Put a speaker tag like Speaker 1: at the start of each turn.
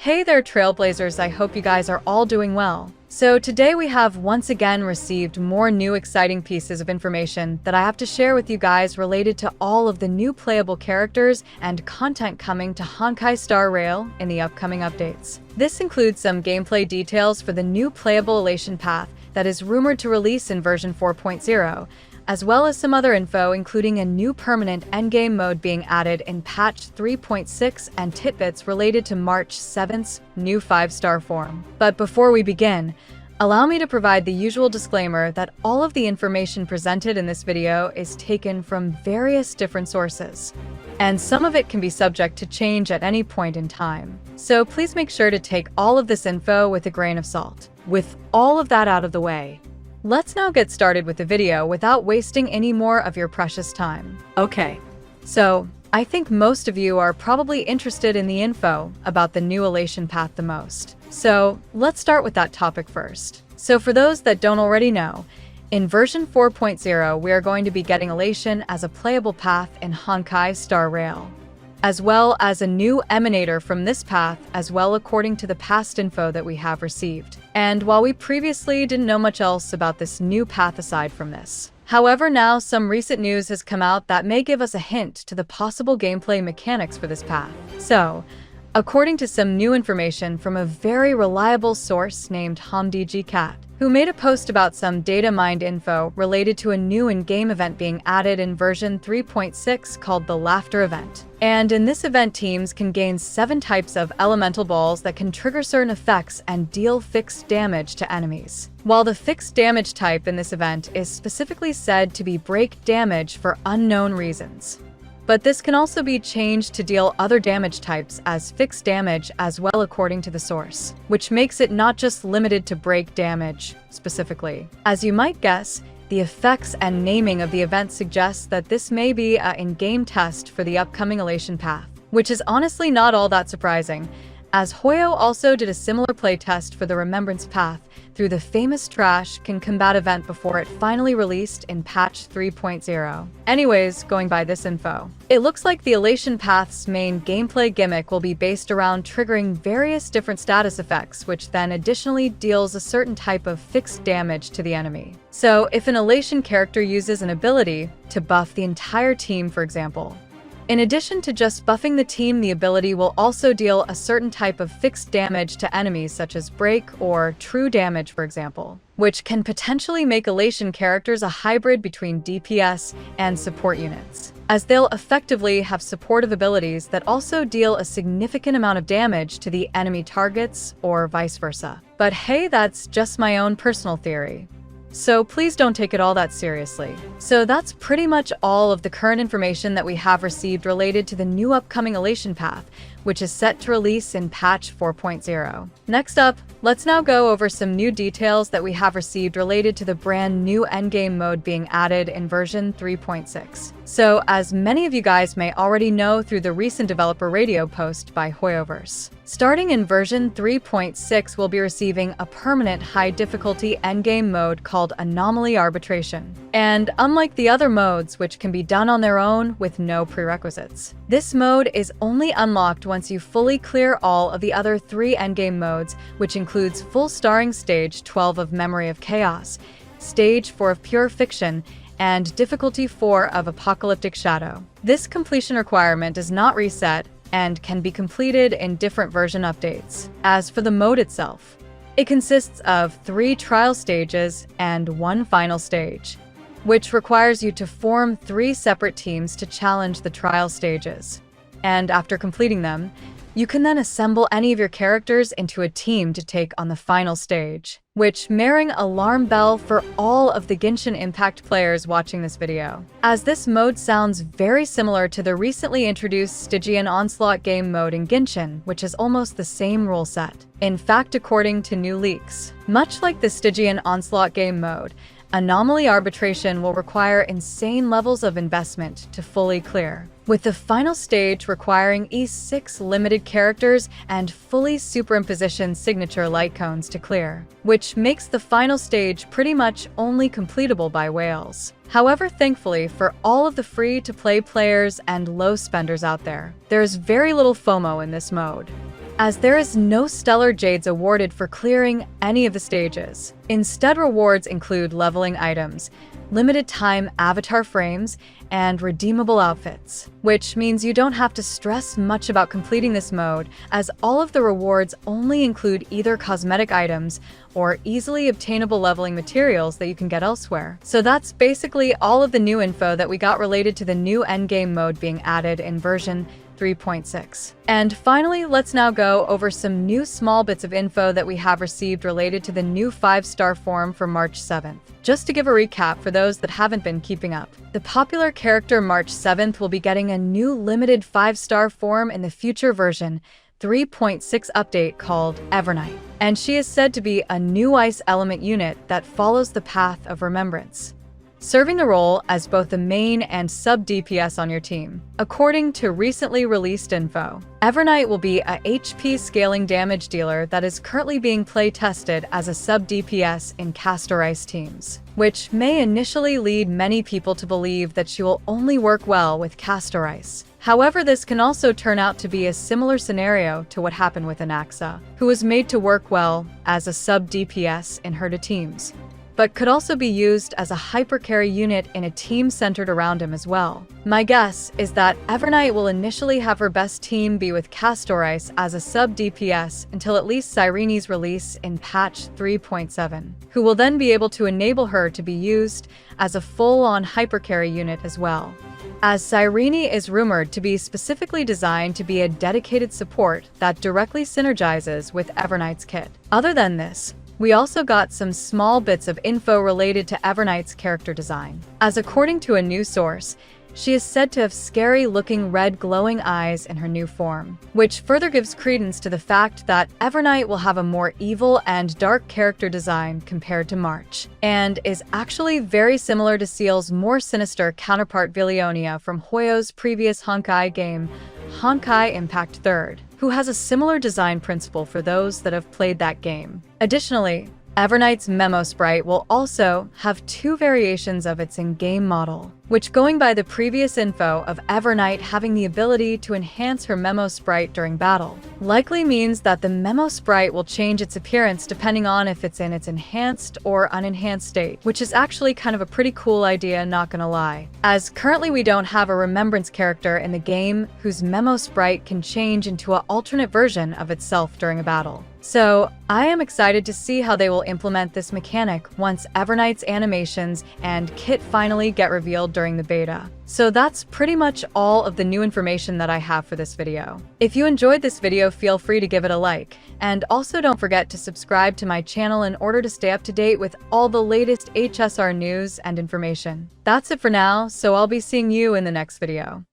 Speaker 1: Hey there, Trailblazers, I hope you guys are all doing well. So today we have once again received more new exciting pieces of information that I have to share with you guys related to all of the new playable characters and content coming to Honkai Star Rail in the upcoming updates. This includes some gameplay details for the new playable Elation path that is rumored to release in version 4.0, as well as some other info including a new permanent endgame mode being added in patch 3.6 and tidbits related to March 7th's new 5-star form. But before we begin, allow me to provide the usual disclaimer that all of the information presented in this video is taken from various different sources, and some of it can be subject to change at any point in time. So please make sure to take all of this info with a grain of salt. With all of that out of the way, let's now get started with the video without wasting any more of your precious time. Okay, so I think most of you are probably interested in the info about the new Elation path the most. So let's start with that topic first. So for those that don't already know, in version 4.0, we are going to be getting Elation as a playable path in Honkai Star Rail, as well as a new emanator from this path as well, according to the past info that we have received. And while we previously didn't know much else about this new path aside from this, however, now some recent news has come out that may give us a hint to the possible gameplay mechanics for this path. So, according to some new information from a very reliable source named HomDGCat, who made a post about some data mined info related to a new in-game event being added in version 3.6 called the Laughter event. And in this event, teams can gain 7 types of elemental balls that can trigger certain effects and deal fixed damage to enemies. While the fixed damage type in this event is specifically said to be break damage for unknown reasons. But this can also be changed to deal other damage types as fixed damage as well, according to the source, which makes it not just limited to break damage specifically. As you might guess, the effects and naming of the event suggests that this may be an in-game test for the upcoming Elation path, which is honestly not all that surprising, as Hoyo also did a similar playtest for the Remembrance path through the famous Trash Can Combat event before it finally released in patch 3.0. Anyways, going by this info, it looks like the Elation path's main gameplay gimmick will be based around triggering various different status effects, which then additionally deals a certain type of fixed damage to the enemy. So if an Elation character uses an ability to buff the entire team, for example, in addition to just buffing the team, the ability will also deal a certain type of fixed damage to enemies such as break or true damage, for example, which can potentially make Elation characters a hybrid between DPS and support units, as they'll effectively have supportive abilities that also deal a significant amount of damage to the enemy targets or vice versa. But hey, that's just my own personal theory, so please don't take it all that seriously. So that's pretty much all of the current information that we have received related to the new upcoming Elation path, which is set to release in patch 4.0. Next up, let's now go over some new details that we have received related to the brand new endgame mode being added in version 3.6. So as many of you guys may already know through the recent developer radio post by Hoyoverse, starting in version 3.6, we'll be receiving a permanent high difficulty endgame mode called Anomaly Arbitration. And unlike the other modes, which can be done on their own with no prerequisites, this mode is only unlocked once you fully clear all of the other 3 endgame modes, which includes full starring stage 12 of Memory of Chaos, stage 4 of Pure Fiction, and difficulty 4 of Apocalyptic Shadow. This completion requirement is not reset and can be completed in different version updates. As for the mode itself, it consists of 3 trial stages and 1 final stage, which requires you to form 3 separate teams to challenge the trial stages. And after completing them, you can then assemble any of your characters into a team to take on the final stage, which merring alarm bell for all of the Genshin Impact players watching this video, as this mode sounds very similar to the recently introduced Stygian Onslaught game mode in Genshin, which is almost the same rule set. In fact, according to new leaks, much like the Stygian Onslaught game mode, Anomaly Arbitration will require insane levels of investment to fully clear, with the final stage requiring E6 limited characters and fully superimposition signature light cones to clear, which makes the final stage pretty much only completable by whales. However, thankfully for all of the free-to-play players and low spenders out there, there's very little FOMO in this mode. as there is no stellar jades awarded for clearing any of the stages. Instead, rewards include leveling items, limited time avatar frames, and redeemable outfits, which means you don't have to stress much about completing this mode, as all of the rewards only include either cosmetic items or easily obtainable leveling materials that you can get elsewhere. So that's basically all of the new info that we got related to the new endgame mode being added in version 3.6. And finally, let's now go over some new small bits of info that we have received related to the new 5-star form for March 7th. Just to give a recap for those that haven't been keeping up, the popular character March 7th will be getting a new limited 5-star form in the future version 3.6 update called Evernight, and she is said to be a new ice element unit that follows the path of remembrance, serving the role as both the main and sub DPS on your team. According to recently released info, Evernight will be a HP scaling damage dealer that is currently being play tested as a sub DPS in Castor Ice teams, which may initially lead many people to believe that she will only work well with Castor Ice. However, this can also turn out to be a similar scenario to what happened with Anaxa, who was made to work well as a sub DPS in Herda teams, but could also be used as a hypercarry unit in a team centered around him as well. My guess is that Evernight will initially have her best team be with Castor Ice as a sub DPS until at least Cyrene's release in patch 3.7, who will then be able to enable her to be used as a full-on hypercarry unit as well, as Cyrene is rumored to be specifically designed to be a dedicated support that directly synergizes with Evernight's kit. Other than this, we also got some small bits of info related to Evernight's character design, as according to a new source, she is said to have scary-looking red glowing eyes in her new form, which further gives credence to the fact that Evernight will have a more evil and dark character design compared to March, and is actually very similar to Seal's more sinister counterpart Vilionia from Hoyo's previous Honkai game, Honkai Impact 3rd, who has a similar design principle for those that have played that game. Additionally, Evernight's Memo Sprite will also have 2 variations of its in-game model, which, going by the previous info of Evernight having the ability to enhance her Memo Sprite during battle, likely means that the Memo Sprite will change its appearance depending on if it's in its enhanced or unenhanced state, which is actually kind of a pretty cool idea, not gonna lie, as currently we don't have a Remembrance character in the game whose Memo Sprite can change into an alternate version of itself during a battle. So, I am excited to see how they will implement this mechanic once Evernight's animations and kit finally get revealed during the beta. So that's pretty much all of the new information that I have for this video. If you enjoyed this video, feel free to give it a like, and also don't forget to subscribe to my channel in order to stay up to date with all the latest HSR news and information. That's it for now, so I'll be seeing you in the next video.